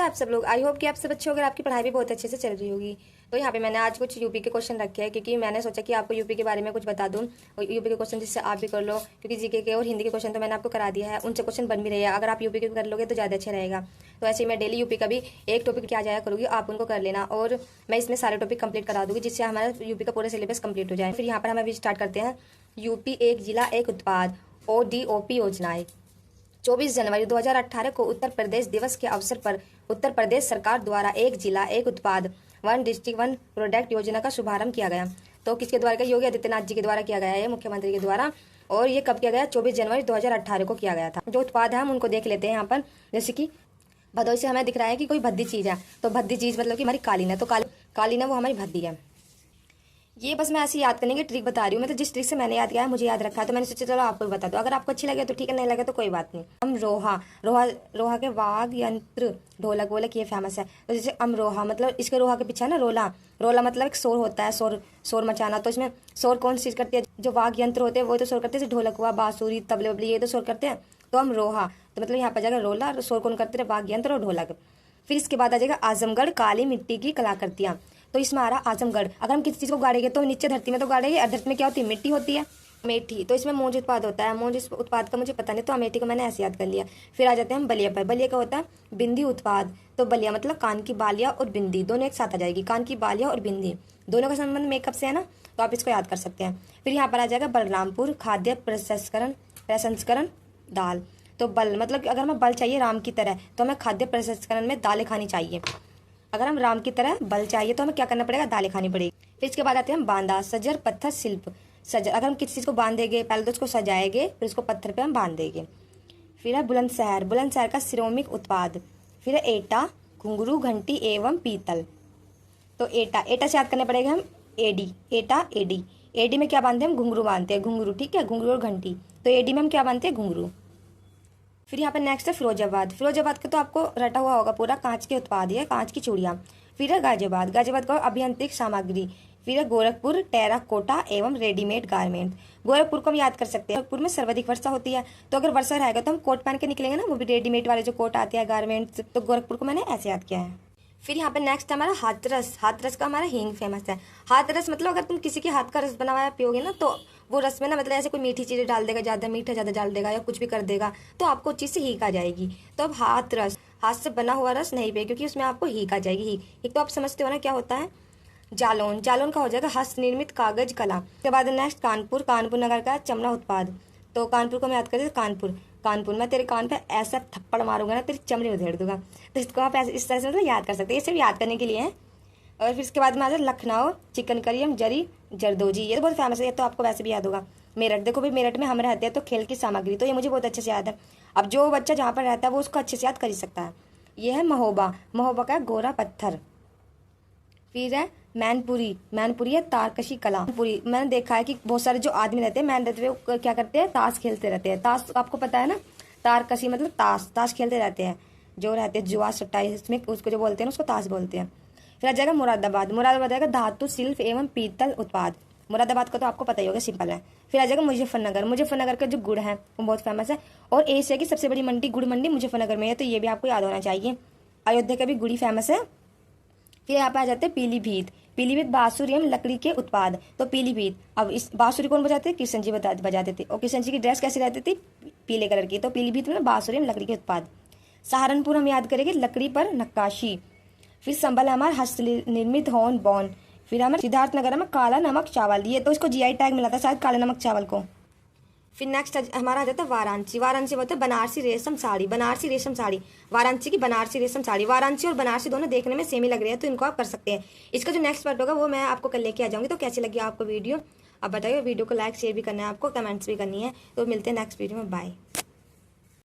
आप सब लोग। आई होप कि आप सब अच्छे होंगे, आपकी पढ़ाई भी बहुत अच्छे से चल रही होगी। तो यहाँ पे मैंने आज कुछ यूपी के क्वेश्चन रखे हैं, क्योंकि मैंने सोचा कि आपको यूपी के बारे में कुछ बता दूं और यूपी के क्वेश्चन जिससे आप भी कर लो, क्योंकि जीके के और हिंदी के क्वेश्चन तो मैंने आपको करा दिया है, उनसे क्वेश्चन बन भी रहे हैं। अगर आप यूपी के कर लोगे तो ज़्यादा अच्छा रहेगा। तो ऐसे ही मैं डेली यूपी का भी एक टॉपिक क्या जाया करूँगी, आप उनको कर लेना और मैं इसमें सारे टॉपिक कंप्लीट करा दूँगी, जिससे हमारा यूपी का पूरा सिलेबस कंप्लीट हो जाए। फिर यहाँ पर हम अभी स्टार्ट करते हैं। यूपी एक जिला एक उत्पाद ODOP योजनाएं। 24 जनवरी 2018 को उत्तर प्रदेश दिवस के अवसर पर उत्तर प्रदेश सरकार द्वारा एक जिला एक उत्पाद वन डिस्ट्रिक्ट वन प्रोडक्ट योजना का शुभारंभ किया गया। तो किसके द्वारा किया? योगी आदित्यनाथ जी के द्वारा किया गया है, मुख्यमंत्री के द्वारा। और ये कब किया गया? 24 जनवरी 2018 को किया गया था। जो उत्पाद है हम उनको देख लेते हैं यहाँ पर। जैसे कि भदोई से हमें दिख रहा है कि कोई भद्दी चीज़ है, तो भद्दी चीज़ मतलब कि हमारी कालीन है, तो कालीन है वो हमारी भद्दी है। ये बस मैं ऐसे याद करने की ट्रिक बता रही हूँ। मतलब जिस ट्रिक से मैंने याद किया है, मुझे याद रखा है, तो मैंने सोचा चलो आपको भी बता दो। अगर आपको अच्छी लगे तो ठीक है, नहीं लगे तो कोई बात नहीं। रोहा के वाग यंत्र ढोलक वोलक ये फेमस है। तो जैसे अमरोहा मतलब इसके रोहा के पीछे है ना रोला मतलब एक शोर होता है, शोर मचाना। तो इसमें शोर कौन चीज़ करती है? जो वाग यंत्र होते हैं वो तो शोर करते हैं, जैसे ढोलक हुआ, बांसुरी, तबले वबले ये तो शोर करते हैं। तो अमरोहा तो मतलब यहाँ पर जाएगा रोला, शोर कौन करते हैं? वाग यंत्र और ढोलक। फिर इसके बाद आ जाएगा आजमगढ़ काली मिट्टी की कलाकृतियाँ। तो इसमें आ रहा आजमगढ़। अगर हम किसी चीज़ को गाड़ेंगे तो नीचे धरती में तो गाड़ेंगे, और धरती में क्या होती है? मिट्टी होती है, अमेठी। तो इसमें मौज उत्पाद होता है। मौज इस उत्पाद का मुझे पता नहीं, तो अमेठी को मैंने ऐसे याद कर लिया। फिर आ जाते हैं हम बलिया पर। बलिया का होता है बिंदी उत्पाद। तो बलिया मतलब कान की बालियाँ और बिंदी दोनों एक साथ आ जाएगी। कान की बालियाँ और बिंदी दोनों का संबंध मेकअप से है ना, तो आप इसको याद कर सकते हैं। फिर यहाँ पर आ जाएगा बलरामपुर खाद्य प्रसंस्करण दाल। तो बल मतलब कि अगर हमें बल चाहिए राम की तरह, तो हमें खाद्य प्रसंस्करण में दालें खानी चाहिए। अगर हम राम की तरह बल चाहिए तो हमें क्या करना पड़ेगा? दालें खानी पड़ेगी। फिर इसके बाद आते हैं हम बांदा सजर पत्थर शिल्प। सजर अगर हम किसी चीज़ को बांधेंगे, पहले तो उसको सजाएंगे, फिर उसको पत्थर पे हम बांध देंगे। फिर है बुलंदशहर का सिरोमिक उत्पाद। फिर है एटा घुंघरू घंटी एवं पीतल। तो एटा से याद करने पड़ेगा हम एडी। एडी में क्या बांधते हैं हम? घुंघरू बांधते हैं, घुंघरू। ठीक है, घुंघरू और घंटी। तो एडी में हम क्या बांधते हैं? घुंघरू। फिर यहाँ पे नेक्स्ट है फिरोजाबाद का तो आपको रटा हुआ होगा पूरा, कांच के उत्पाद है, कांच की चूड़ियाँ। फिर है गाजियाबाद का अभियांत्रिक सामग्री। फिर है गोरखपुर टेराकोटा एवं रेडीमेड गारमेंट। गोरखपुर को हम याद कर सकते हैं, गोरखपुर में सर्वाधिक वर्षा होती है, तो अगर वर्षा रहेगा तो हम कोट पहन के निकलेंगे ना, वो भी रेडीमेड वाले जो कोट आते हैं गारमेंट्स। तो गोरखपुर को मैंने ऐसे याद किया है। फिर यहाँ पे नेक्स्ट हमारा हाथरस का हमारा हींग फेमस है। हाथरस मतलब अगर तुम किसी के हाथ का रस बना हुआ पियोगे ना, तो वो रस में ना मतलब ऐसे कोई मीठी चीज़ें डाल देगा, ज़्यादा मीठा ज़्यादा डाल देगा या कुछ भी कर देगा, तो आपको उस चीज़ से हीक आ जाएगी। तो अब हाथ से बना हुआ रस नहीं पिए, क्योंकि उसमें आपको हीक आ जाएगी। हीक तो आप समझते हो ना क्या होता है? जालौन का हो जाएगा हस्त निर्मित कागज कला। उसके बाद नेक्स्ट कानपुर नगर का चमड़ा उत्पाद। तो कानपुर को मैं याद करती हूँ, कानपुर मैं तेरे कान पे ऐसा थप्पड़ मारूंगा ना, तेरी चमड़ी उधेड़ दूंगा। तो इसको आप ऐसे इस तरह से मतलब याद कर सकते हैं, ये सिर्फ याद करने के लिए है। और फिर इसके बाद में आ जाए लखनऊ चिकन करी एवं जरदोजी। ये तो बहुत फेमस है, ये तो आपको वैसे भी याद होगा। मेरठ, देखो भाई मेरठ में हम रहते हैं, तो खेल की सामग्री, तो ये मुझे बहुत अच्छे से याद है। अब जो बच्चा जहाँ पर रहता है वो उसको अच्छे से याद कर ही सकता है। ये है महोबा का गोरा पत्थर। फिर है मैनपुरी है तारकशी कला। मैंने देखा है कि बहुत सारे जो आदमी रहते हैं, मैन रहते हैं, वो क्या करते हैं? ताश खेलते रहते हैं। ताश आपको पता है ना, तारकशी मतलब ताश खेलते रहते हैं, जो रहते हैं जुआ सट्टा, इसमें उसको जो बोलते हैं उसको ताश बोलते हैं। फिर आ जाएगा मुरादाबाद आएगा धातु शिल्प एवं पीतल उत्पाद। मुरादाबाद का तो आपको पता ही होगा, सिंपल है। फिर आ जाएगा मुजफ्फरनगर का जो गुड़ है वो बहुत फेमस है, और एशिया की सबसे बड़ी मंडी गुड़ मंडी मुजफ्फरनगर में है, तो ये भी आपको याद होना चाहिए। अयोध्या का भी गुड़ी फेमस है। फिर यहाँ पे आ जाते हैं पीलीभीत बांसुरी एवं लकड़ी के उत्पाद। तो पीलीभीत, अब इस बांसुरी कौन बजाते थे? कृष्ण जी बजाते थे, और कृष्ण जी की ड्रेस कैसी रहती थी? पीले कलर की। तो पीलीभीत में बांसुरी एवं लकड़ी के उत्पाद। सहारनपुर हम याद करेंगे लकड़ी पर नक्काशी। फिर संबल हमारा हस्त निर्मित होन बॉन। फिर हमारे सिद्धार्थनगर में काला नमक चावल, ये तो इसको GI टैग मिला था शायद, काले नमक चावल को। फिर नेक्स्ट हमारा आ जाता है वाराणसी बोलते हैं बनारसी रेशम साड़ी। वाराणसी की बनारसी रेशम साड़ी। वाराणसी और बनारसी दोनों देखने में सेम ही लग रहे हैं, तो इनको आप कर सकते हैं। इसका जो नेक्स्ट पार्ट होगा वो मैं आपको कल लेके आ जाऊंगी। तो कैसी लगी आपको वीडियो, अब बताइए। वीडियो को लाइक शेयर भी करना है आपको, कमेंट्स भी करनी है। तो मिलते हैं नेक्स्ट वीडियो में, बाय।